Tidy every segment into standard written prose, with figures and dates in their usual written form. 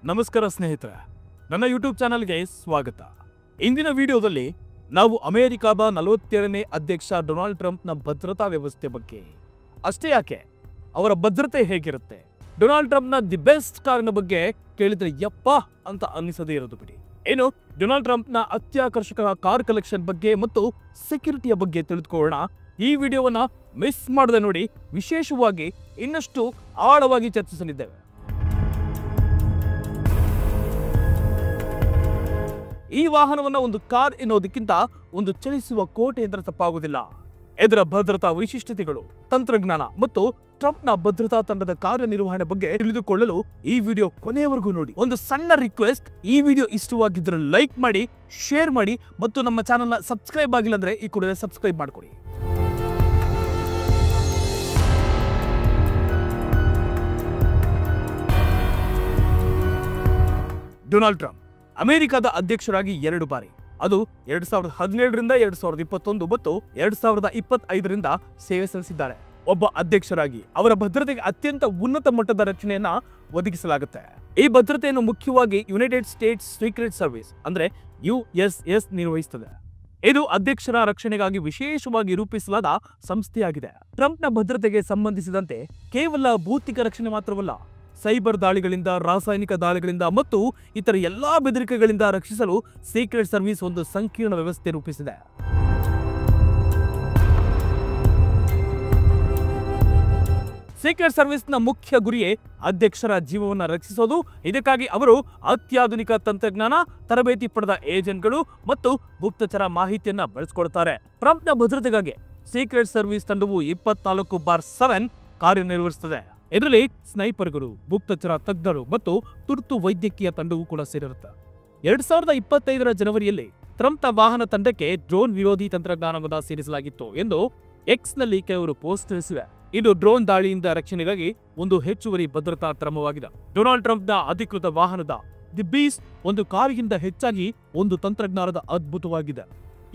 ನಮಸ್ಕಾರ ಸ್ನೇಹಿತರೆ, ನನ್ನ ಯೂಟ್ಯೂಬ್ ಚಾನಲ್ಗೆ ಸ್ವಾಗತ. ಇಂದಿನ ವಿಡಿಯೋದಲ್ಲಿ ನಾವು ಅಮೆರಿಕಾದ 47ನೇ ಅಧ್ಯಕ್ಷ ಡೊನಾಲ್ಡ್ ಟ್ರಂಪ್ನ ಭದ್ರತಾ ವ್ಯವಸ್ಥೆ ಬಗ್ಗೆ, ಅಷ್ಟೇ ಯಾಕೆ ಅವರ ಭದ್ರತೆ ಹೇಗಿರುತ್ತೆ, ಡೊನಾಲ್ಡ್ ಟ್ರಂಪ್ನ ದಿ ಬೆಸ್ಟ್ ಕಾರಿನ ಬಗ್ಗೆ ಕೇಳಿದ್ರೆ ಯಪ್ಪ ಅಂತ ಅನ್ನಿಸದೇ ಇರೋದು ಬಿಡಿ. ಏನು ಡೊನಾಲ್ಡ್ ಟ್ರಂಪ್ನ ಅತ್ಯಾಕರ್ಷಕ ಕಾರ್ ಕಲೆಕ್ಷನ್ ಬಗ್ಗೆ ಮತ್ತು ಸೆಕ್ಯೂರಿಟಿಯ ಬಗ್ಗೆ ತಿಳಿದುಕೊಳ್ಳೋಣ. ಈ ವಿಡಿಯೋವನ್ನ ಮಿಸ್ ಮಾಡದೆ ನೋಡಿ, ವಿಶೇಷವಾಗಿ ಇನ್ನಷ್ಟು ಆಳವಾಗಿ ಚರ್ಚಿಸಲಿದ್ದೇವೆ. ಈ ವಾಹನವನ್ನ ಒಂದು ಕಾರ್ ಎನ್ನುವುದಕ್ಕಿಂತ ಒಂದು ಚಲಿಸುವ ಕೋಟೆ ಎಂದರೆ ತಪ್ಪಾಗುವುದಿಲ್ಲ. ಇದರ ಭದ್ರತಾ ವೈಶಿಷ್ಟ್ಯತೆಗಳು, ತಂತ್ರಜ್ಞಾನ ಮತ್ತು ಟ್ರಂಪ್ನ ಭದ್ರತಾ ತಂಡದ ಕಾರ್ಯನಿರ್ವಹಣೆ ಬಗ್ಗೆ ತಿಳಿದುಕೊಳ್ಳಲು ಈ ವಿಡಿಯೋ ಕೊನೆಯವರೆಗೂ ನೋಡಿ. ಒಂದು ಸಣ್ಣ ರಿಕ್ವೆಸ್ಟ್, ಈ ವಿಡಿಯೋ ಇಷ್ಟವಾಗಿದ್ದರೆ ಲೈಕ್ ಮಾಡಿ, ಶೇರ್ ಮಾಡಿ ಮತ್ತು ನಮ್ಮ ಚಾನೆಲ್ನ ಸಬ್ಸ್ಕ್ರೈಬ್ ಆಗಿಲ್ಲ ಅಂದ್ರೆ ಈ ಕೂಡಲೇ ಸಬ್ಸ್ಕ್ರೈಬ್ ಮಾಡಿಕೊಡಿ. ಡೊನಾಲ್ಡ್ ಟ್ರಂಪ್ ಅಮೆರಿಕದ ಅಧ್ಯಕ್ಷರಾಗಿ 2 ಬಾರಿ, ಅದು 2017ರಿಂದ 2021 ಮತ್ತು 2025ರಿಂದ ಸೇವೆ ಸಲ್ಲಿಸಿದ್ದಾರೆ. ಒಬ್ಬ ಅಧ್ಯಕ್ಷರಾಗಿ ಅವರ ಭದ್ರತೆಗೆ ಅತ್ಯಂತ ಉನ್ನತ ಮಟ್ಟದ ರಕ್ಷಣೆಯನ್ನ ಒದಗಿಸಲಾಗುತ್ತೆ. ಈ ಭದ್ರತೆಯನ್ನು ಮುಖ್ಯವಾಗಿ ಯುನೈಟೆಡ್ ಸ್ಟೇಟ್ಸ್ ಸೀಕ್ರೆಟ್ ಸರ್ವಿಸ್ ಅಂದ್ರೆ USS ನಿರ್ವಹಿಸುತ್ತದೆ. ಇದು ಅಧ್ಯಕ್ಷರ ರಕ್ಷಣೆಗಾಗಿ ವಿಶೇಷವಾಗಿ ರೂಪಿಸಲಾದ ಸಂಸ್ಥೆಯಾಗಿದೆ. ಟ್ರಂಪ್ನ ಭದ್ರತೆಗೆ ಸಂಬಂಧಿಸಿದಂತೆ ಕೇವಲ ಭೌತಿಕ ರಕ್ಷಣೆ ಮಾತ್ರವಲ್ಲ, ಸೈಬರ್ ದಾಳಿಗಳಿಂದ, ರಾಸಾಯನಿಕ ದಾಳಿಗಳಿಂದ ಮತ್ತು ಇತರ ಎಲ್ಲಾ ಬೆದರಿಕೆಗಳಿಂದ ರಕ್ಷಿಸಲು ಸೀಕ್ರೆಟ್ ಸರ್ವಿಸ್ ಒಂದು ಸಂಕೀರ್ಣ ವ್ಯವಸ್ಥೆ ರೂಪಿಸಿದೆ. ಸೀಕ್ರೆಟ್ ಸರ್ವಿಸ್ನ ಮುಖ್ಯ ಗುರಿಯೇ ಅಧ್ಯಕ್ಷರ ಜೀವವನ್ನು ರಕ್ಷಿಸೋದು. ಇದಕ್ಕಾಗಿ ಅವರು ಅತ್ಯಾಧುನಿಕ ತಂತ್ರಜ್ಞಾನ, ತರಬೇತಿ ಪಡೆದ ಏಜೆಂಟ್ಗಳು ಮತ್ತು ಗುಪ್ತಚರ ಮಾಹಿತಿಯನ್ನ ಬಳಸಿಕೊಡುತ್ತಾರೆ. ಟ್ರಂಪ್ನ ಭದ್ರತೆಗಾಗಿ ಸೀಕ್ರೆಟ್ ಸರ್ವಿಸ್ ತಂಡವು 24/7 ಕಾರ್ಯನಿರ್ವಹಿಸುತ್ತದೆ. ಇದರಲ್ಲಿ ಸ್ನೈಪರ್ಗಳು, ಗುಪ್ತಚರ ತಜ್ಞರು ಮತ್ತು ತುರ್ತು ವೈದ್ಯಕೀಯ ತಂಡವೂ ಕೂಡ ಸೇರಿರುತ್ತೆ. 2025ರ ಜನವರಿಯಲ್ಲಿ ಟ್ರಂಪ್ನ ವಾಹನ ತಂಡಕ್ಕೆ ಡ್ರೋನ್ ವಿರೋಧಿ ತಂತ್ರಜ್ಞಾನವನ್ನು ಸೇರಿಸಲಾಗಿತ್ತು ಎಂದು ಎಕ್ಸ್ನಲ್ಲಿ ಕೆಲವರು ಪೋಸ್ಟ್ ತಿಳಿಸಿವೆ. ಇದು ಡ್ರೋನ್ ದಾಳಿಯಿಂದ ರಕ್ಷಣೆಗಾಗಿ ಒಂದು ಹೆಚ್ಚುವರಿ ಭದ್ರತಾ ಕ್ರಮವಾಗಿದೆ. ಡೊನಾಲ್ಡ್ ಟ್ರಂಪ್ನ ಅಧಿಕೃತ ವಾಹನದ ದಿ ಬೀಸ್ಟ್ ಒಂದು ಕಾರಿಗಿಂತ ಹೆಚ್ಚಾಗಿ ಒಂದು ತಂತ್ರಜ್ಞಾನದ ಅದ್ಭುತವಾಗಿದೆ.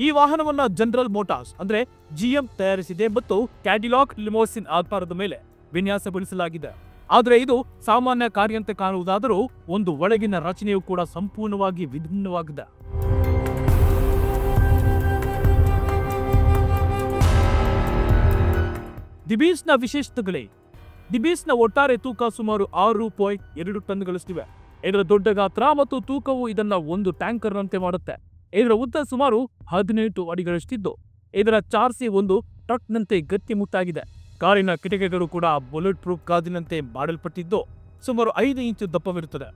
ಈ ವಾಹನವನ್ನ ಜನರಲ್ ಮೋಟಾರ್ಸ್ ಅಂದ್ರೆ GM ತಯಾರಿಸಿದೆ ಮತ್ತು ಕ್ಯಾಡಿಲಾಕ್ ಲಿಮೋಸಿನ್ ಆಧಾರದ ಮೇಲೆ ವಿನ್ಯಾಸಗೊಳಿಸಲಾಗಿದೆ. ಆದರೆ ಇದು ಸಾಮಾನ್ಯ ಕಾರಿಯಂತೆ ಕಾಣುವುದಾದರೂ ಒಂದು ಒಳಗಿನ ರಚನೆಯು ಕೂಡ ಸಂಪೂರ್ಣವಾಗಿ ವಿಭಿನ್ನವಾಗಿದೆ. ದಿ ಬೀಸ್ಟ್ನ ವಿಶೇಷತೆಗಳೇ: ದಿ ಬೀಸ್ಟ್ನ ಒಟ್ಟಾರೆ ತೂಕ ಸುಮಾರು 6.2 ಟನ್ಗಳಷ್ಟಿವೆ. ಇದರ ದೊಡ್ಡ ಗಾತ್ರ ಮತ್ತು ತೂಕವು ಇದನ್ನ ಒಂದು ಟ್ಯಾಂಕರ್ನಂತೆ ಮಾಡುತ್ತೆ. ಇದರ ಉದ್ದ ಸುಮಾರು 18 ಅಡಿಗಳಷ್ಟಿದ್ದು ಇದರ ಚಾರ್ಸಿ ಒಂದು ಟ್ರಕ್ನಂತೆ ಗಟ್ಟಿಮುಟ್ಟಾಗಿದೆ. ಕಾರಿನ ಕಿಟಕಿಗಳು ಕೂಡ ಬುಲೆಟ್ ಪ್ರೂಫ್ ಗಾಜಿನಂತೆ ಮಾಡಲ್ಪಟ್ಟಿದ್ದು ಸುಮಾರು 5 ಇಂಚು ದಪ್ಪವಿರುತ್ತದೆ.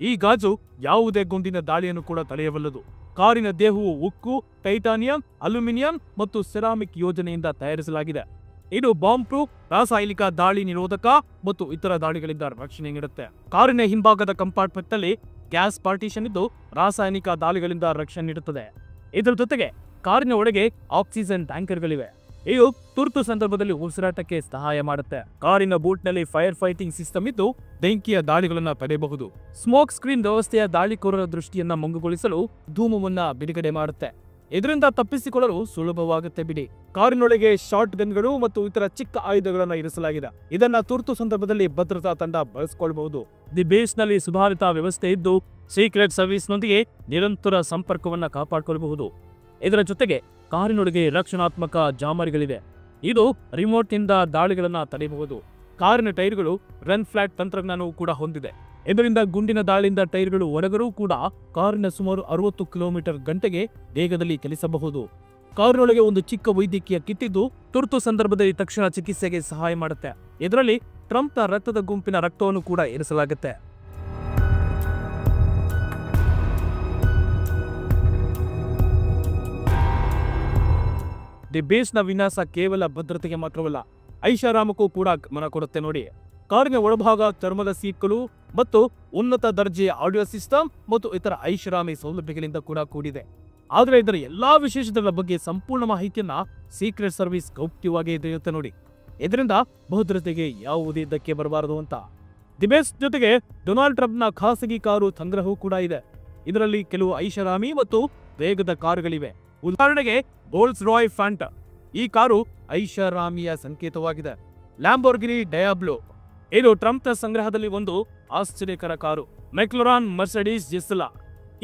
ಈ ಗಾಜು ಯಾವುದೇ ಗುಂಡಿನ ದಾಳಿಯನ್ನು ಕೂಡ ತಡೆಯಬಲ್ಲದು. ಕಾರಿನ ದೇಹವು ಉಕ್ಕು, ಟೈಟಾನಿಯಂ, ಅಲ್ಯೂಮಿನಿಯಂ ಮತ್ತು ಸೆರಾಮಿಕ್ ಯೋಜನೆಯಿಂದ ತಯಾರಿಸಲಾಗಿದೆ. ಇದು ಬಾಂಬ್ ಪ್ರೂಫ್, ರಾಸಾಯನಿಕ ದಾಳಿ ನಿರೋಧಕ ಮತ್ತು ಇತರ ದಾಳಿಗಳಿಂದ ರಕ್ಷಣೆ ನೀಡುತ್ತೆ. ಕಾರಿನ ಹಿಂಭಾಗದ ಕಂಪಾರ್ಟ್ಮೆಂಟ್ ನಲ್ಲಿ ಗ್ಯಾಸ್ ಪಾರ್ಟಿಷನ್ ಇದ್ದು ರಾಸಾಯನಿಕ ದಾಳಿಗಳಿಂದ ರಕ್ಷಣೆ ನೀಡುತ್ತದೆ. ಇದರ ಜೊತೆಗೆ ಕಾರಿನ ಒಳಗೆ ಆಕ್ಸಿಜನ್ ಟ್ಯಾಂಕರ್ಗಳಿವೆ. ಇದು ತುರ್ತು ಸಂದರ್ಭದಲ್ಲಿ ಉಸಿರಾಟಕ್ಕೆ ಸಹಾಯ ಮಾಡುತ್ತೆ. ಕಾರಿನ ಬೂಟ್ನಲ್ಲಿ ಫೈರ್ ಫೈಟಿಂಗ್ ಸಿಸ್ಟಮ್ ಇದ್ದು ಬೆಂಕಿಯ ದಾಳಿಗಳನ್ನು ತಡೆಯಬಹುದು. ಸ್ಮೋಕ್ ಸ್ಕ್ರೀನ್ ವ್ಯವಸ್ಥೆಯ ದಾಳಿಕೋರರ ದೃಷ್ಟಿಯನ್ನ ಮಂಗುಗೊಳಿಸಲು ಧೂಮವನ್ನ ಬಿಡುಗಡೆ ಮಾಡುತ್ತೆ. ಇದರಿಂದ ತಪ್ಪಿಸಿಕೊಳ್ಳಲು ಸುಲಭವಾಗುತ್ತೆ ಬಿಡಿ. ಕಾರಿನೊಳಗೆ ಶಾರ್ಟ್ ಗನ್ಗಳು ಮತ್ತು ಇತರ ಚಿಕ್ಕ ಆಯುಧಗಳನ್ನು ಇರಿಸಲಾಗಿದೆ. ಇದನ್ನ ತುರ್ತು ಸಂದರ್ಭದಲ್ಲಿ ಭದ್ರತಾ ತಂಡ ಬಳಸಿಕೊಳ್ಳಬಹುದು. ದಿ ಬೇಸ್ ನಲ್ಲಿ ಸುಧಾರಿತ ವ್ಯವಸ್ಥೆ ಇದ್ದು ಸೀಕ್ರೆಟ್ ಸರ್ವಿಸ್ನೊಂದಿಗೆ ನಿರಂತರ ಸಂಪರ್ಕವನ್ನ ಕಾಪಾಡಿಕೊಳ್ಳಬಹುದು. ಇದರ ಜೊತೆಗೆ ಕಾರಿನೊಳಗೆ ರಕ್ಷಣಾತ್ಮಕ ಜಾಮರಿಗಳಿವೆ. ಇದು ರಿಮೋಟ್ ನಿಂದ ದಾಳಿಗಳನ್ನ ತಡೆಯಬಹುದು. ಕಾರಿನ ಟೈರ್ಗಳು ರನ್ ಫ್ಲಾಟ್ ತಂತ್ರಜ್ಞಾನವೂ ಕೂಡ ಹೊಂದಿದೆ. ಇದರಿಂದ ಗುಂಡಿನ ದಾಳಿಯಿಂದ ಟೈರ್ಗಳು ಒಣಗರೂ ಕೂಡ ಕಾರಿನ ಸುಮಾರು 60 ಕಿಲೋಮೀಟರ್ ಗಂಟೆಗೆ ವೇಗದಲ್ಲಿ ಚಲಿಸಬಹುದು. ಕಾರಿನೊಳಗೆ ಒಂದು ಚಿಕ್ಕ ವೈದ್ಯಕೀಯ ಕಿಟ್ ಇದ್ದು ತುರ್ತು ಸಂದರ್ಭದಲ್ಲಿ ತಕ್ಷಣ ಚಿಕಿತ್ಸೆಗೆ ಸಹಾಯ ಮಾಡುತ್ತೆ. ಇದರಲ್ಲಿ ಟ್ರಂಪ್ನ ರಕ್ತದ ಗುಂಪಿನ ರಕ್ತವನ್ನು ಕೂಡ ಇರಿಸಲಾಗುತ್ತೆ. ದಿ ಬೇಸ್ನ ವಿನ್ಯಾಸ ಕೇವಲ ಭದ್ರತೆಗೆ ಮಾತ್ರವಲ್ಲ, ಐಷಾರಾಮಕ್ಕೂ ಕೂಡ ಗಮನ ಕೊಡುತ್ತೆ ನೋಡಿ. ಕಾರಿನ ಒಳಭಾಗ ಚರ್ಮದ ಸೀಟ್ಗಳು ಮತ್ತು ಉನ್ನತ ದರ್ಜೆಯ ಆಡಿಯೋ ಸಿಸ್ಟಮ್ ಮತ್ತು ಇತರ ಐಷಾರಾಮಿ ಸೌಲಭ್ಯಗಳಿಂದ ಕೂಡ ಕೂಡಿದೆ. ಆದರೆ ಇದರ ಎಲ್ಲಾ ವಿಶೇಷತೆಗಳ ಬಗ್ಗೆ ಸಂಪೂರ್ಣ ಮಾಹಿತಿಯನ್ನ ಸೀಕ್ರೆಟ್ ಸರ್ವಿಸ್ ಗೌಪ್ಯವಾಗಿ ಇರುತ್ತೆ ನೋಡಿ. ಇದರಿಂದ ಭದ್ರತೆಗೆ ಯಾವುದೇ ಧಕ್ಕೆ ಬರಬಾರದು ಅಂತ. ದಿ ಬೆಸ್ಟ್ ಜೊತೆಗೆ ಡೊನಾಲ್ಡ್ ಟ್ರಂಪ್ನ ಖಾಸಗಿ ಕಾರು ಸಂಗ್ರಹವೂ ಕೂಡ ಇದೆ. ಇದರಲ್ಲಿ ಕೆಲವು ಐಷಾರಾಮಿ ಮತ್ತು ವೇಗದ ಕಾರುಗಳಿವೆ. ಉದಾಹರಣೆಗೆ ರೋಲ್ಸ್ ರಾಯ್ ಫ್ಯಾಂಟಮ್. ಈ ಕಾರು ಐಷಾರಾಮಿಯ ಸಂಕೇತವಾಗಿದೆ. ಲ್ಯಾಂಬೋರ್ಗಿನಿ ಡಯಾಬ್ಲೋ ಇದು ಟ್ರಂಪ್ನ ಸಂಗ್ರಹದಲ್ಲಿ ಒಂದು ಆಶ್ಚರ್ಯಕರ ಕಾರು. ಮೆಕ್ಲರಾನ್ ಮರ್ಸಿಡೀಸ್ ಜೆಸ್ಲಾ.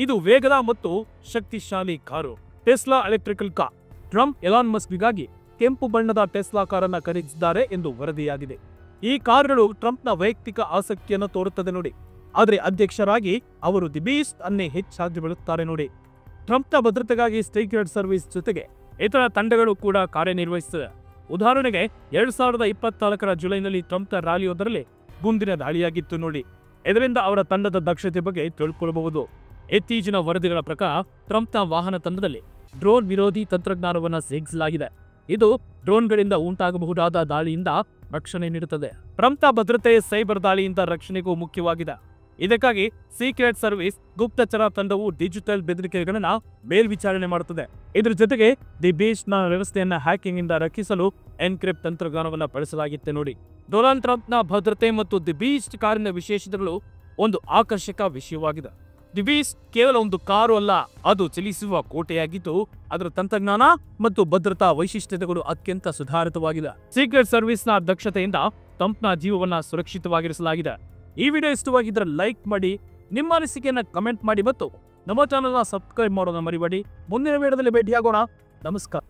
ಇದು ವೇಗದ ಮತ್ತು ಶಕ್ತಿಶಾಲಿ ಕಾರು. Tesla electrical car. Trump Elon ಮಸ್ಕ್ಗಾಗಿ ಕೆಂಪು ಬಣ್ಣದ ಟೆಸ್ಲಾ ಕಾರನ್ನು ಖರೀದಿಸಿದ್ದಾರೆ ಎಂದು ವರದಿಯಾಗಿದೆ. ಈ ಕಾರುಗಳು ಟ್ರಂಪ್ನ ವೈಯಕ್ತಿಕ ಆಸಕ್ತಿಯನ್ನು ತೋರುತ್ತದೆ ನೋಡಿ. ಆದರೆ ಅಧ್ಯಕ್ಷರಾಗಿ ಅವರು ದಿ ಬೀಸ್ಟ್ ಅನ್ನೇ ಹೆಚ್ಚಾಗಿ ಬೆಳುತ್ತಾರೆ ನೋಡಿ. ಟ್ರಂಪ್ನ ಭದ್ರತೆಗಾಗಿ ಸೀಕ್ರೆಟ್ ಸರ್ವಿಸ್ ಜೊತೆಗೆ ಇತರ ತಂಡಗಳು ಕೂಡ ಕಾರ್ಯನಿರ್ವಹಿಸುತ್ತದೆ. ಉದಾಹರಣೆಗೆ 2024 ಜುಲೈನಲ್ಲಿ ಟ್ರಂಪ್ನ ರ್ಯಾಲಿಯೊಂದರಲ್ಲಿ ಗುಂಡಿನ ದಾಳಿಯಾಗಿತ್ತು ನೋಡಿ. ಇದರಿಂದ ಅವರ ತಂಡದ ದಕ್ಷತೆ ಬಗ್ಗೆ ತಿಳ್ಕೊಳ್ಳಬಹುದು. ಇತ್ತೀಚಿನ ವರದಿಗಳ ಪ್ರಕಾರ ಟ್ರಂಪ್ನ ವಾಹನ ತಂಡದಲ್ಲಿ ಡ್ರೋನ್ ವಿರೋಧಿ ತಂತ್ರಜ್ಞಾನವನ್ನು ಸೇರಿಸಲಾಗಿದೆ. ಇದು ಡ್ರೋನ್ಗಳಿಂದ ಉಂಟಾಗಬಹುದಾದ ದಾಳಿಯಿಂದ ರಕ್ಷಣೆ ನೀಡುತ್ತದೆ. ಟ್ರಂಪ್ನ ಭದ್ರತೆ ಸೈಬರ್ ದಾಳಿಯಿಂದ ರಕ್ಷಣೆಗೂ ಮುಖ್ಯವಾಗಿದೆ. ಇದಕ್ಕಾಗಿ ಸೀಕ್ರೆಟ್ ಸರ್ವಿಸ್ ಗುಪ್ತಚರ ತಂಡವು ಡಿಜಿಟಲ್ ಬೆದರಿಕೆಗಳನ್ನು ಮೇಲ್ವಿಚಾರಣೆ ಮಾಡುತ್ತದೆ. ಇದರ ಜೊತೆಗೆ ದಿ ಬೀಸ್ಟ್ನ ವ್ಯವಸ್ಥೆಯನ್ನು ಹ್ಯಾಕಿಂಗ್ ಇಂದ ರಕ್ಷಿಸಲು ಎನ್ಕ್ರಿಪ್ಟ್ ತಂತ್ರಜ್ಞಾನವನ್ನು ಬಳಸಲಾಗಿತ್ತು ನೋಡಿ. ಡೊನಾಲ್ಡ್ ಟ್ರಂಪ್ನ ಭದ್ರತೆ ಮತ್ತು ದಿ ಬೀಸ್ಟ್ ಕಾರಿನ ವಿಶೇಷತೆಗಳು ಒಂದು ಆಕರ್ಷಕ ವಿಷಯವಾಗಿದೆ. ದಿ ಬೀಸ್ಟ್ ಕೇವಲ ಒಂದು ಕಾರು ಅಲ್ಲ, ಅದು ಚಲಿಸುವ ಕೋಟೆಯಾಗಿದ್ದು ಅದರ ತಂತ್ರಜ್ಞಾನ ಮತ್ತು ಭದ್ರತಾ ವೈಶಿಷ್ಟ್ಯತೆಗಳು ಅತ್ಯಂತ ಸುಧಾರಿತವಾಗಿದೆ. ಸೀಕ್ರೆಟ್ ಸರ್ವಿಸ್ನ ದಕ್ಷತೆಯಿಂದ ಟ್ರಂಪ್ನ ಜೀವವನ್ನು ಸುರಕ್ಷಿತವಾಗಿರಿಸಲಾಗಿದೆ. ಈ ವಿಡಿಯೋ ಇಷ್ಟವಾಗಿದ್ದರೆ ಲೈಕ್ ಮಾಡಿ, ನಿಮ್ಮ ಅನಿಸಿಕೆಯನ್ನು ಕಮೆಂಟ್ ಮಾಡಿ ಮತ್ತು ನಮ್ಮ ಚಾನೆಲ್ನ ಸಬ್ಸ್ಕ್ರೈಬ್ ಮಾಡೋದನ್ನ ಮರಿಬೇಡಿ. ಮುಂದಿನ ವಿಡಿಯೋದಲ್ಲಿ ಭೇಟಿಯಾಗೋಣ. ನಮಸ್ಕಾರ.